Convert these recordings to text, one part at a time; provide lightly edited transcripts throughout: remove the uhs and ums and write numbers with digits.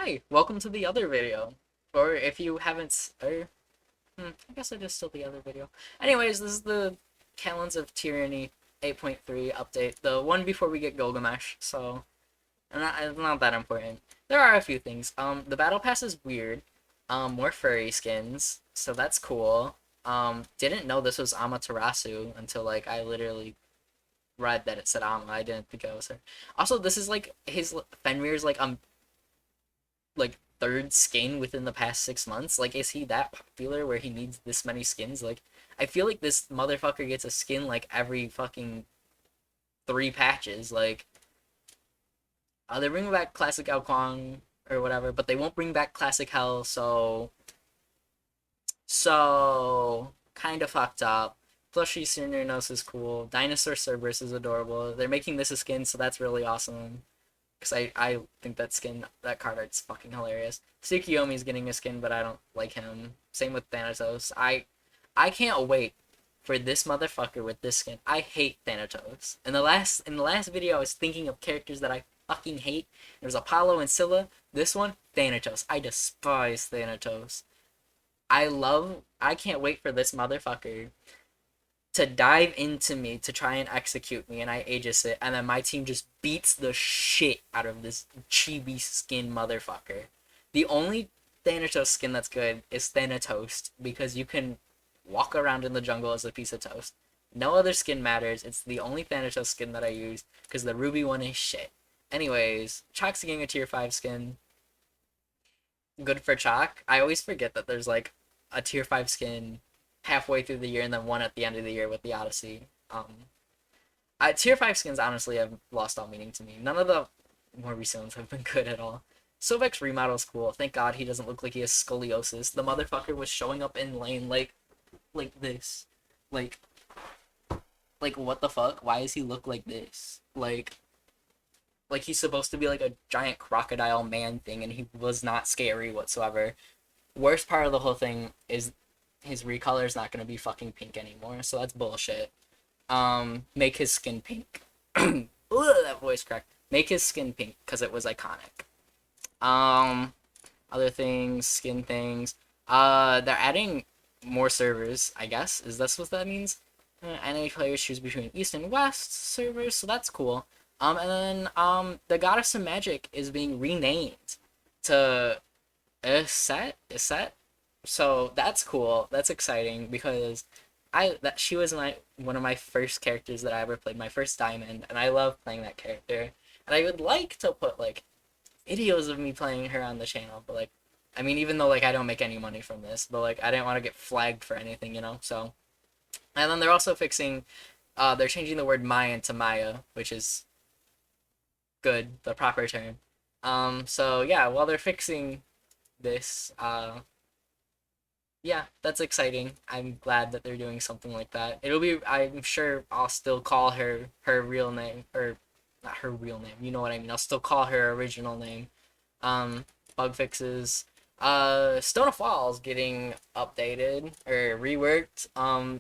Hi, welcome to the other video. Or if you haven't, I guess it is still the other video. Anyways, this is the Calends of Tyranny 8.3 update, the one before we get Gilgamesh, so it's not that important. There are a few things. The battle pass is weird. More furry skins, so that's cool. Didn't know this was Amaterasu until like I literally read that it said Ama. I didn't think it was her. Also, this is like his Fenrir's like third skin within the past 6 months. Like, is he that popular where he needs this many skins? Like, I feel like this motherfucker gets a skin like every fucking 3 patches. Like, they bring back Classic Ao Kwang or whatever, but they won't bring back Classic Hell. So kind of fucked up. Plushy Cernurnos is cool. Dinosaur Cerberus is adorable. They're making this a skin, so that's really awesome. Because I think that card art's fucking hilarious. Tsukiyomi's getting a skin, but I don't like him. Same with Thanatos. I can't wait for this motherfucker with this skin. I hate Thanatos. In the last video, I was thinking of characters that I fucking hate. There's Apollo and Scylla. This one, Thanatos. I despise Thanatos. I can't wait for this motherfucker to dive into me to try and execute me, and I Aegis it, and then my team just beats the shit out of this chibi skin motherfucker. The only Thanatos skin that's good is Thanatos, because you can walk around in the jungle as a piece of toast. No other skin matters. It's the only Thanatos skin that I use, because the Ruby one is shit. Anyways, Chalk's getting a tier 5 skin. Good for Chalk. I always forget that there's like a tier 5 skin halfway through the year and then one at the end of the year with the Odyssey. Tier 5 skins honestly have lost all meaning to me. None of the more recent ones have been good at all. Sylvek's remodel is cool. Thank God he doesn't look like he has scoliosis. The motherfucker was showing up in lane like this. Like like what the fuck? Why does he look like this? Like he's supposed to be like a giant crocodile man thing and he was not scary whatsoever. Worst part of the whole thing is his recolor is not going to be fucking pink anymore, so that's bullshit. Make his skin pink. Ugh, that voice cracked. Make his skin pink because it was iconic. Um, Other things, skin things. They're adding more servers, I guess. Is this what that means? Enemy players choose between East and West servers, so that's cool. And then the Goddess of Magic is being renamed to Iset. So that's cool. That's exciting because she was one of my first characters that I ever played, my first diamond, and I love playing that character. And I would like to put like videos of me playing her on the channel, but like I mean even though like I don't make any money from this, but like I didn't want to get flagged for anything, you know? So and then they're also fixing they're changing the word Mayan to Maya, which is good, the proper term. So yeah, while they're fixing this, yeah, that's exciting. I'm glad that they're doing something like that. It'll be, I'm sure I'll still call her real name, or not her real name, you know what I mean. I'll still call her original name. Um, Bug fixes. Stone of Falls getting updated or reworked.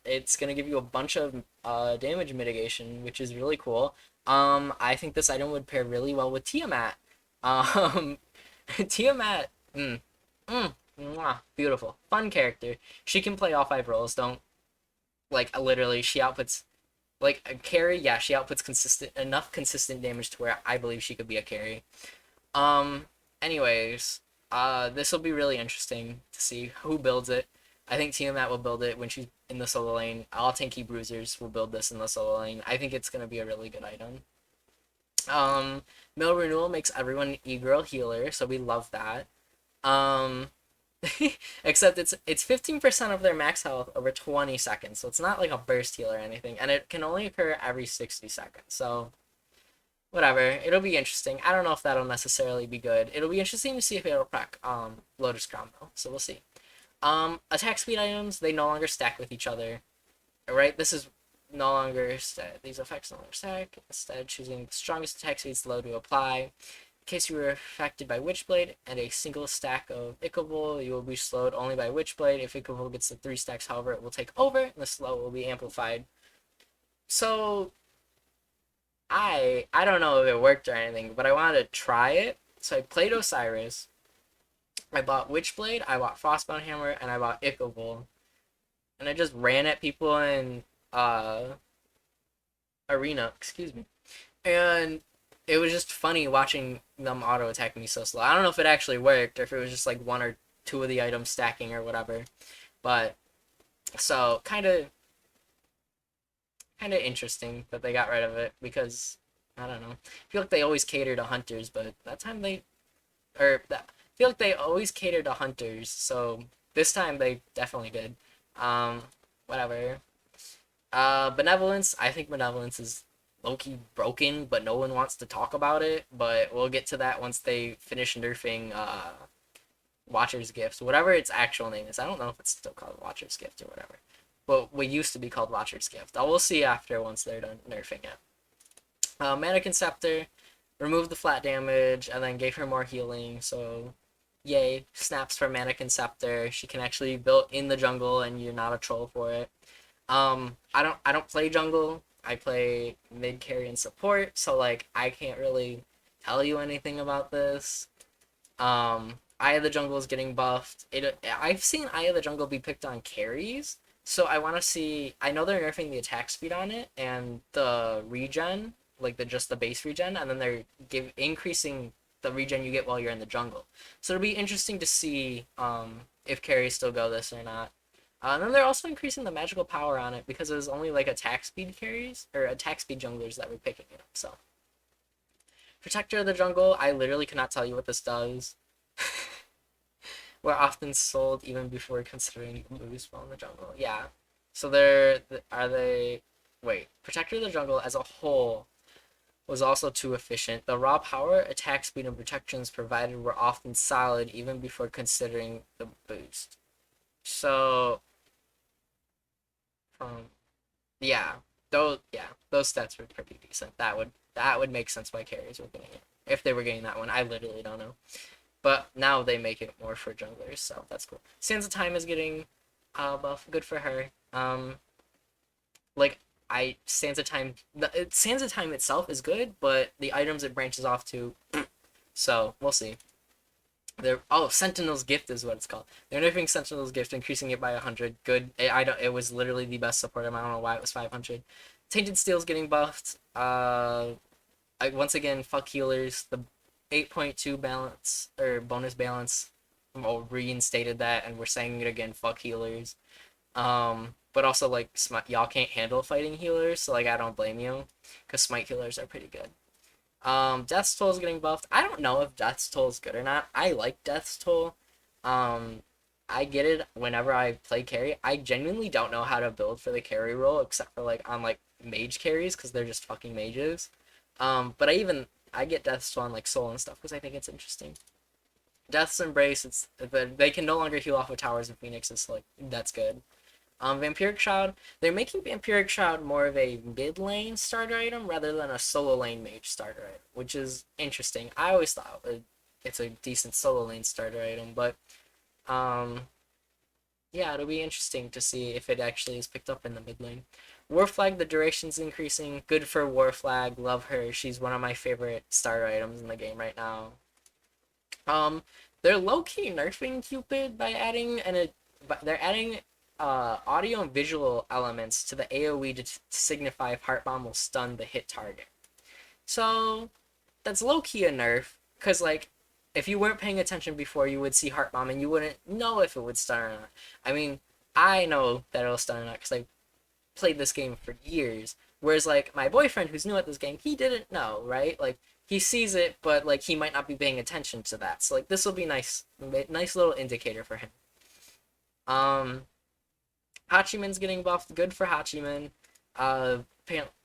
It's gonna give you a bunch of damage mitigation, which is really cool. I think this item would pair really well with Tiamat. Um, Tiamat, mm, mwah, beautiful, fun character. She can play all 5 roles. Don't like literally. She outputs like a carry. Yeah, she outputs consistent damage to where I believe she could be a carry. Um. Anyways, this will be really interesting to see who builds it. I think Tiamat will build it when she's in the solo lane. All tanky bruisers will build this in the solo lane. I think it's gonna be a really good item. Um, Mill Renewal makes everyone e-girl healer, so we love that. Um, Except it's 15% of their max health over 20 seconds, so it's not like a burst heal or anything, and it can only occur every 60 seconds. So whatever, it'll be interesting. I don't know if that'll necessarily be good. It'll be interesting to see if it'll proc Lotus Crown though. So we'll see. Attack speed items, they no longer stack with each other. Right? This is no longer these effects no longer stack. Instead, choosing the strongest attack speed slow to apply. In case you were affected by Witchblade and a single stack of Ichaival, you will be slowed only by Witchblade. If Ichaival gets the 3 stacks, however, it will take over and the slow will be amplified. So I don't know if it worked or anything, but I wanted to try it. So I played Osiris. I bought Witchblade, I bought Frostbound Hammer, and I bought Ichaival. And I just ran at people in uh arena, excuse me. And it was just funny watching them auto attack me so slow. I don't know if it actually worked or if it was just like one or two of the items stacking or whatever. But so kind of interesting that they got rid of it because I don't know. I feel like they always cater to hunters, but that time they or that I feel like they always cater to hunters, so this time they definitely did. Um, whatever. Benevolence. I think benevolence is low key broken, but no one wants to talk about it. But we'll get to that once they finish nerfing Watcher's Gift, whatever its actual name is. I don't know if it's still called Watcher's Gift or whatever. But what used to be called Watcher's Gift. I will see after once they're done nerfing it. Mannequin Scepter, removed the flat damage, and then gave her more healing, so yay. Snaps for Mannequin Scepter. She can actually build in the jungle and you're not a troll for it. I don't play jungle. I play mid carry and support, so like I can't really tell you anything about this. Eye of the Jungle is getting buffed. I've seen Eye of the Jungle be picked on carries, so I want to see. I know they're nerfing the attack speed on it and the regen, like the base regen, and then they're increasing the regen you get while you're in the jungle. So it'll be interesting to see if carries still go this or not. And then they're also increasing the magical power on it because it was only like attack speed carries or attack speed junglers that were picking it up. So Protector of the Jungle, I literally cannot tell you what this does. Were often sold even before considering boost while in the jungle. Yeah. So are they wait, Protector of the Jungle as a whole was also too efficient. The raw power, attack speed, and protections provided were often solid even before considering the boost. So yeah, those stats were pretty decent. That would make sense why carries were getting it. If they were getting that one, I literally don't know. But now they make it more for junglers, so that's cool. Sands of Time is getting buff. Good for her. Like Sands of Time, Sands of Time itself is good, but the items it branches off to, so we'll see. Sentinel's Gift is what it's called. They're nerfing Sentinel's Gift, increasing it by 100. Good. It was literally the best support amount. I don't know why it was 500. Tainted Steel's getting buffed. Once again, fuck healers. The 8.2 balance or bonus balance, reinstated that, and we're saying it again. Fuck healers. But also like y'all can't handle fighting healers, so like I don't blame you, because smite healers are pretty good. Death's Toll is getting buffed. I don't know if Death's Toll is good or not. I like Death's Toll. I get it whenever I play carry. I genuinely don't know how to build for the carry role except for like on like mage carries because they're just fucking mages. But I get Death's Toll on like soul and stuff because I think it's interesting. Death's Embrace, they can no longer heal off of towers and phoenixes, so like that's good. Vampiric Shroud, they're making Vampiric Shroud more of a mid lane starter item rather than a solo lane mage starter item, which is interesting. I always thought it's a decent solo lane starter item, but yeah, it'll be interesting to see if it actually is picked up in the mid lane. Warflag, the duration's increasing. Good for Warflag. Love her. She's one of my favorite starter items in the game right now. They're low key nerfing Cupid by they're adding audio and visual elements to the AoE to signify if Heart Bomb will stun the hit target. So that's low key a nerf, because like if you weren't paying attention before, you would see Heart Bomb and you wouldn't know if it would stun or not. I mean, I know that it'll stun or not because I played this game for years. Whereas like my boyfriend who's new at this game, he didn't know, right? Like he sees it, but like he might not be paying attention to that. So like this will be nice little indicator for him. Hachiman's getting buffed. Good for Hachiman. A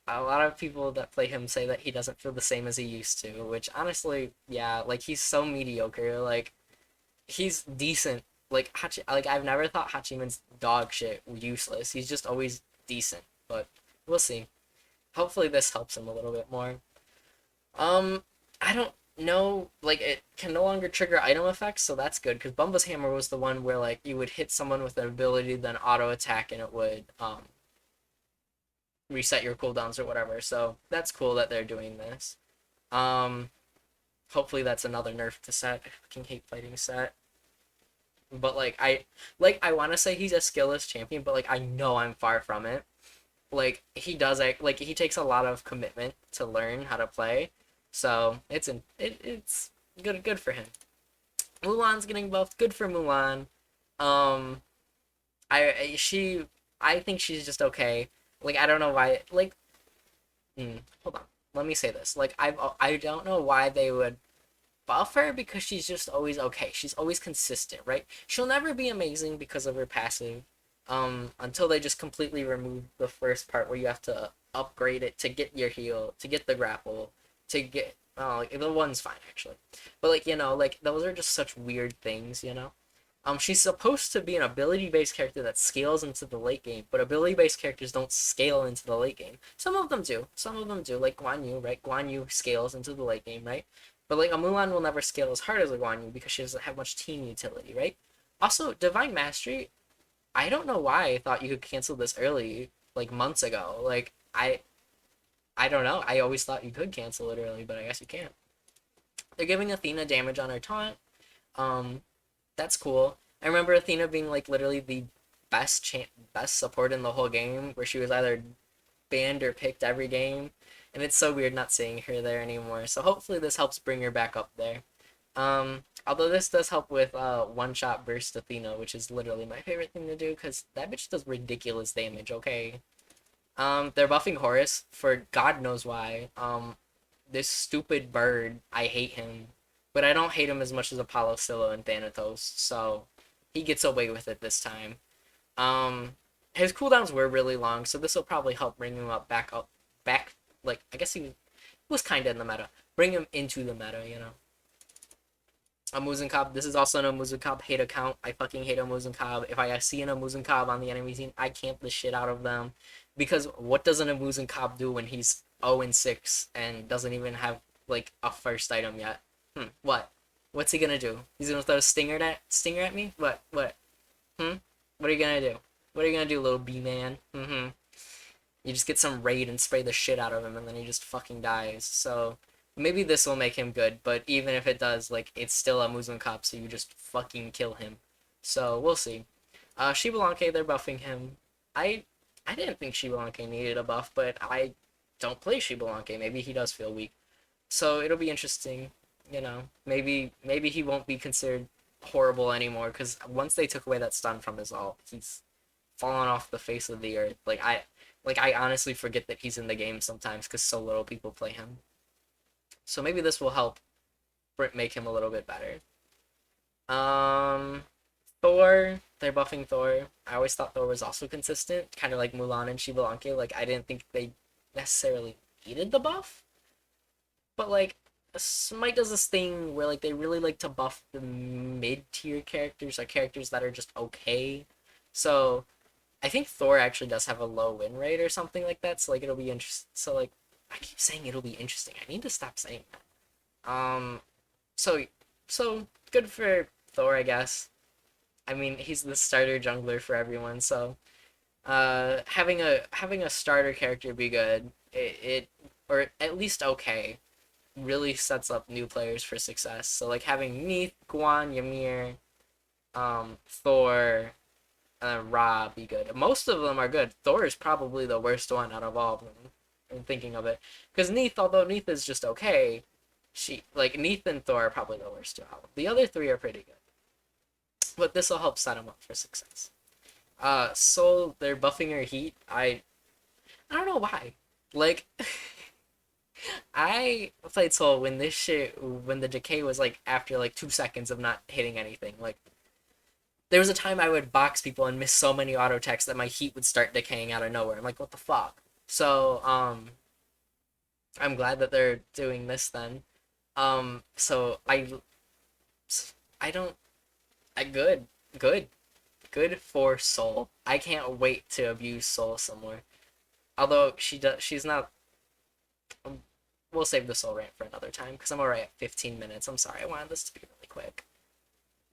lot of people that play him say that he doesn't feel the same as he used to, which honestly, yeah, like he's so mediocre. Like he's decent. Like I've never thought Hachiman's dog shit useless. He's just always decent, but we'll see. Hopefully this helps him a little bit more. I don't know, like it can no longer trigger item effects, so that's good because Bumba's Hammer was the one where like you would hit someone with an ability, then auto attack, and it would reset your cooldowns or whatever. So that's cool that they're doing this. Hopefully that's another nerf to set. I fucking hate fighting set. but I want to say he's a skillless champion, but like I know I'm far from it. Like he does like he takes a lot of commitment to learn how to play, so it's good for him. Mulan's getting buffed. Good for Mulan. Um, she I think she's just okay. Like I don't know why. Like hold on. Let me say this. Like I don't know why they would buff her because she's just always okay. She's always consistent, right? She'll never be amazing because of her passive. Until they just completely remove the first part where you have to upgrade it to get your heal, to get the grapple, to get like the one's fine actually. But like, like those are just such weird things. She's supposed to be an ability-based character that scales into the late game, but ability-based characters don't scale into the late game. Some of them do. Some of them do, like Guan Yu, right? Guan Yu scales into the late game, right? But like a Mulan will never scale as hard as a Guan Yu because she doesn't have much team utility, right? Also, Divine Mastery, I don't know why I thought you could cancel this early, like months ago. Like I don't know. I always thought you could cancel it early, but I guess you can't. They're giving Athena damage on her taunt. Um, that's cool. I remember Athena being like literally the best support in the whole game, where she was either banned or picked every game, and it's so weird not seeing her there anymore. So hopefully this helps bring her back up there. Although this does help with one shot burst Athena, which is literally my favorite thing to do because that bitch does ridiculous damage. Okay. They're buffing Horus for God knows why. This stupid bird, I hate him, but I don't hate him as much as Apollo, Scylla, and Thanatos. So he gets away with it this time. Um, his cooldowns were really long, so this will probably help bring him back. Like I guess he was kind of in the meta. Bring him into the meta. A Muzen Cobb. This is also an Muzen Cobb hate account. I fucking hate a Muzen Cobb. If I see an Muzen Cobb on the enemy team, I camp the shit out of them. Because what does an Muzen Cobb do when he's 0-6 and doesn't even have like a first item yet? What? What's he gonna do? He's gonna throw a stinger at me? What? What? What are you gonna do? What are you gonna do, little B man? You just get some raid and spray the shit out of him, and then he just fucking dies. So maybe this will make him good, but even if it does, like it's still a Muslim cop, so you just fucking kill him. So we'll see. Shibalanke, they're buffing him. I I didn't think Shibalanke needed a buff, but I don't play Shibalanke. Maybe he does feel weak. So it'll be interesting. Maybe he won't be considered horrible anymore because once they took away that stun from his ult, he's fallen off the face of the earth. I honestly forget that he's in the game sometimes because so little people play him. So maybe this will help make him a little bit better. Um, Thor, they're buffing Thor. I always thought Thor was also consistent, kind of like Mulan and Shibalanke. Like I didn't think they necessarily needed the buff, but like Smite does this thing where like they really like to buff the mid tier characters or characters that are just okay. So I think Thor actually does have a low win rate or something like that. So like it'll be interesting. So like I keep saying it'll be interesting. I need to stop saying that. So so good for Thor, I guess. I mean, he's the starter jungler for everyone, so having a starter character be good, it or at least okay, really sets up new players for success. So like having Neith, Guan, Ymir, Thor, Ra be good. Most of them are good. Thor is probably the worst one out of all of them. I'm thinking of it, because Neith, although Neith is just okay, Neith and Thor are probably the worst two out. The other three are pretty good, but this will help set him up for success. Soul, they're buffing her heat. I don't know why. Like, I played Soul when when the decay was like after like 2 seconds of not hitting anything. Like, there was a time I would box people and miss so many auto attacks that my heat would start decaying out of nowhere. I'm like, what the fuck? So, I'm glad that they're doing this then. So I don't, good, good, good for Soul. I can't wait to abuse Soul some more. Although she's not. We'll save the Soul rant for another time because I'm already at 15 minutes. I'm sorry, I wanted this to be really quick.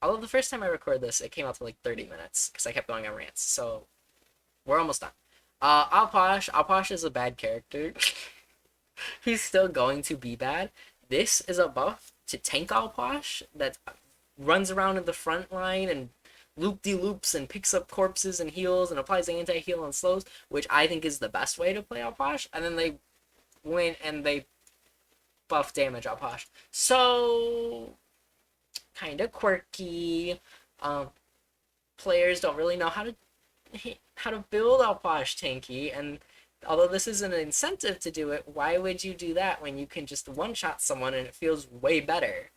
Although the first time I recorded this, it came out to like 30 minutes because I kept going on rants. So we're almost done. Alposh is a bad character. He's still going to be bad. This is a buff to tank Alposh that runs around in the front line and loop-de-loops and picks up corpses and heals and applies anti-heal and slows, which I think is the best way to play Alposh. And then they went and they buff damage Alposh. So, kind of quirky. Um, Players don't really know how to build Alposh tanky, and although this is an incentive to do it, why would you do that when you can just one-shot someone and it feels way better?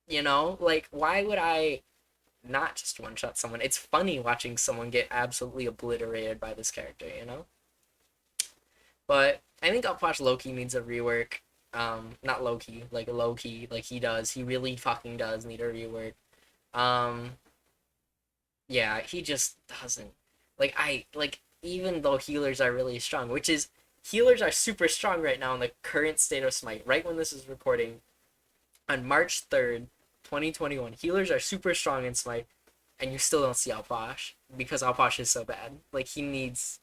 You know, like, why would I not just one-shot someone? It's funny watching someone get absolutely obliterated by this character, you know? But I think Alposh Loki needs a rework. Not Loki, like Loki, like he does. He really fucking does need a rework. Um, yeah, he just doesn't. Even though healers are really strong, which is healers are super strong right now in the current state of Smite. Right when this is recording, on March 3rd, 2021, healers are super strong in Smite, and you still don't see Alposh because Alposh is so bad. Like he needs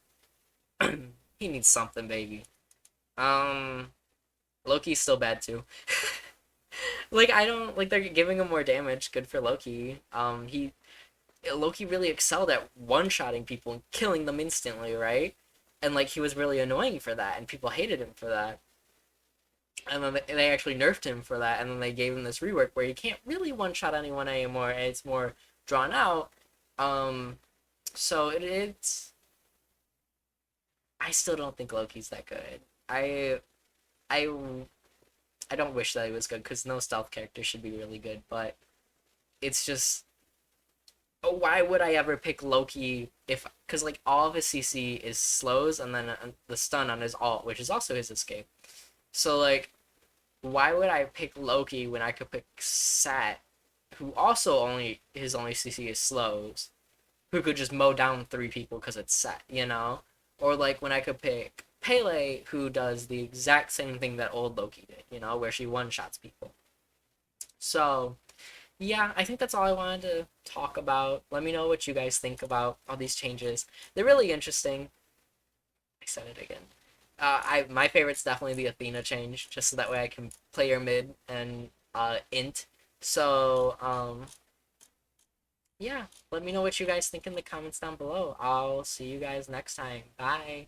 he needs something, baby. Um, Loki's still bad too. Like I don't like they're giving him more damage. Good for Loki. Loki really excelled at one-shotting people and killing them instantly, right? And like he was really annoying for that, and people hated him for that. And then they actually nerfed him for that, and then they gave him this rework where you can't really one-shot anyone anymore, and it's more drawn out. Um, so it's I still don't think Loki's that good. I I don't wish that he was good because no stealth character should be really good, but it's just why would I ever pick Loki if because like all of his CC is slows and then the stun on his alt, which is also his escape. So like, why would I pick Loki when I could pick Sat, who also only his only CC is slows, who could just mow down three people because it's Sat, you know? Or like when I could pick Pele, who does the exact same thing that old Loki did, you know, where she one shots people. So yeah, I think that's all I wanted to talk about. Let me know what you guys think about all these changes. They're really interesting. I said it again. I my favorite's definitely the Athena change, just so that way I can play your mid and int. So yeah, let me know what you guys think in the comments down below. I'll see you guys next time. Bye.